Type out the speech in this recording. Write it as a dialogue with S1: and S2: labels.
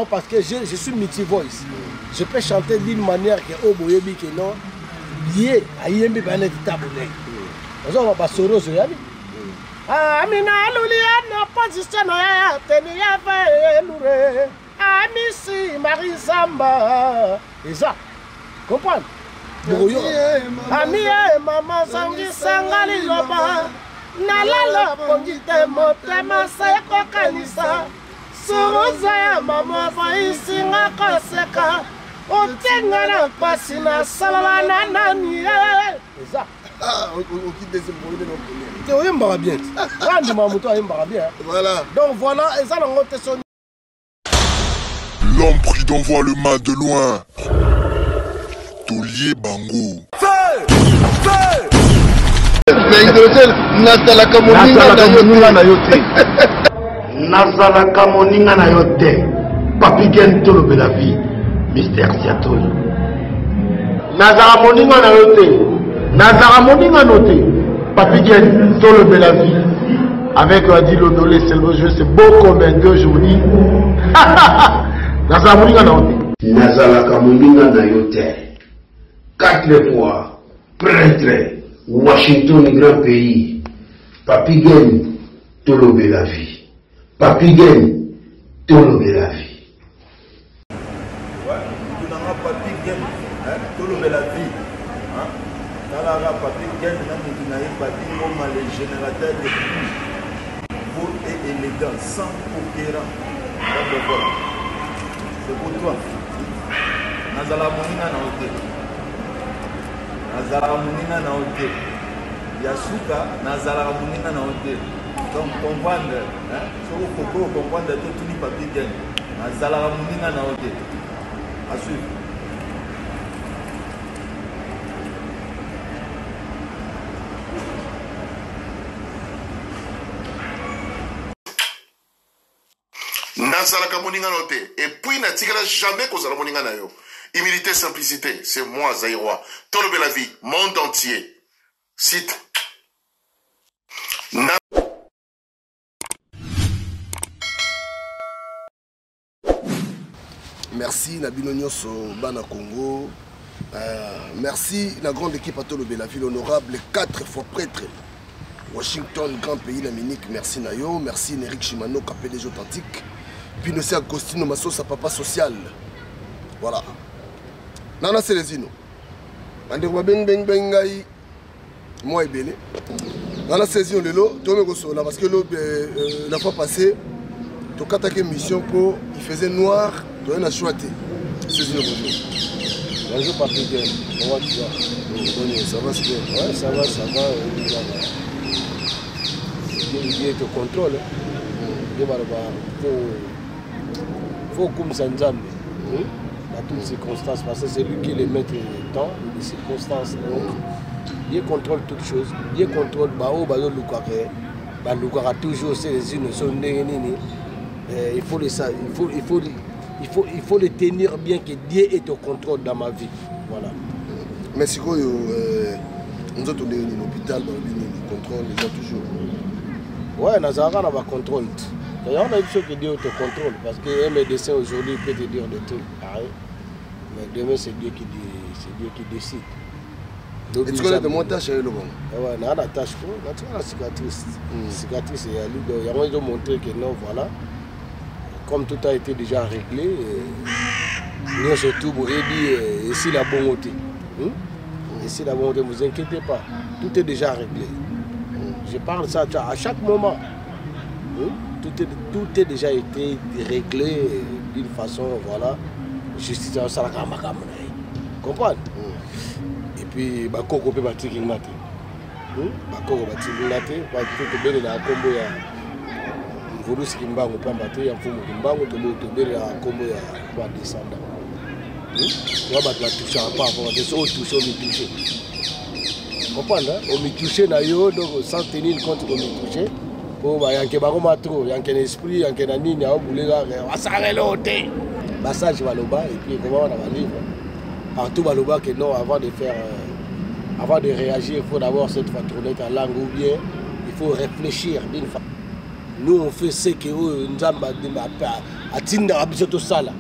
S1: Parce que je suis multi-voice. Je peux chanter d'une manière que Oboyebi que non. Lié à Yembi Banet Tabouné. On va pas solo sur Yabi. Amina Luliana, position à Tenia Louré. Amisi Marisamba. Et ça, comprendre? Ami maman sangi sangali loba. Nalala pongite motema seko kanisa. Suruza ya mama vaisi nga koseka. Otenga na pasi na salala na nani. Eza.
S2: On quitte des embrouilles de nos premiers.
S1: Tu es un bien. Quand Mamouto est un bien.
S2: Voilà.
S1: Donc voilà, et ça l'on te sonne.
S3: L'homme prudent voit le mal de loin. Tolier Bango.
S2: Nazalaka moninga na yote.
S4: Nazalaka moninga na yote. Papi Gen Tolobe la vie. Mystère Siatoli. Nazalaka moninga na yote. Nazalaka moninga noté. Papi Gen Tolobe la vie. Avec Adi Lodolé, c'est le jeu, c'est beau comme un deux journées. Nazalaka moninga na yote. Nazalaka moninga na yote. 4 fois prêtre. Washington, grand pays. Papi Gen Tolobe la vie. Papi Gen Tolobe la vie.
S5: Ouais, tu n'as pas Papi Gen Tolobe la vie. Dans la Papi Gen, tu n'as pas dit comment les générateurs de pluie. Beau et élégant, sans opérant. Voilà. C'est pour toi. Nazala Monina na hotel. Nazala Monina na hotel. Yasuka, Nazala Monina na hotel. Donc, comprendre, si vous pouvez comprendre tout le Papi Gen. Nazala Monina na hotel. À suivre.
S3: Nazalaka moninga note. Et puis n'a tigala jamais qu'on zala moninga na yo. Humilité, simplicité, c'est moi Zaïrois. Tolobe la vie, monde entier. Cite.
S2: Merci Nabino Nyonso Bana Congo. Merci la grande équipe à Tolobe la ville honorable, 4 fois prêtre. Washington, grand pays d'Amérique, merci Nayo. Merci Néric Chimano, capé des authentiques. Puis nous sommes Agostino Masso, sa papa social. Voilà. Nana Célésino. Ande wa beng beng bengai. Moi et Bélé. Nana Célésino Lelo, tu me là parce que la fois passée, tu as attaqué une mission pour il faisait noir, tu as choisi. Célésino bonjour.
S1: Bonjour Papi Gen. Comment tu vas?
S2: Ça va super.
S1: Ouais, ça va, ça va. Dieu te contrôle. Il faut comme ça nous dans toutes circonstances, parce que c'est lui qui est le maître du temps, des circonstances. Donc, Dieu contrôle toutes choses. Dieu contrôle toujours ces unes sont il faut les ça, il faut les tenir bien que Dieu est au contrôle dans ma vie. Voilà.
S2: Merci beaucoup. Nous autres on est à l'hôpital, on contrôle les gens toujours.
S1: Ouais, Nazara on va contrôle. D'ailleurs, on a une chose qui dit au contrôle, parce qu'un médecin aujourd'hui peut te dire des trucs pareils, mais demain c'est Dieu qui décide.
S2: Et tu connais de mon tâche avec le bon?
S1: Ouais, on a la tâche pour, on a la cicatrice. Cicatrice, ils ont montré que non, voilà, comme tout a été déjà réglé, nous surtout, vous avez dit, ici la bonne côté. Ici la bonne côté, ne vous inquiétez pas, tout est déjà réglé. Je parle ça à chaque moment. Tout est déjà été réglé d'une façon, voilà, justice en salle à comprendre. Et puis, Bakoko peut battre qui m'a dit. Bakoko battre qui m'a dit, parce que tu es là, combo ya. Vous voulez ce qui m'a dit, on peut battre, il faut que m'a dit, tu es là, combo ya, quoi descendre. Tu vas battre la touche à part, on va toucher, on me toucher. Comprendre, on me toucher, donc sans tenir compte qu'on me toucher. Il y a un esprit, il y a un nid, il y a un massage Baloba, et puis comment on va vivre. Partout Baloba que non, avant de réagir, il faut d'abord cette fois tourner ta langue ou bien il faut réfléchir d'une façon. nous on fait ce que Nzamba atindaka biso tosala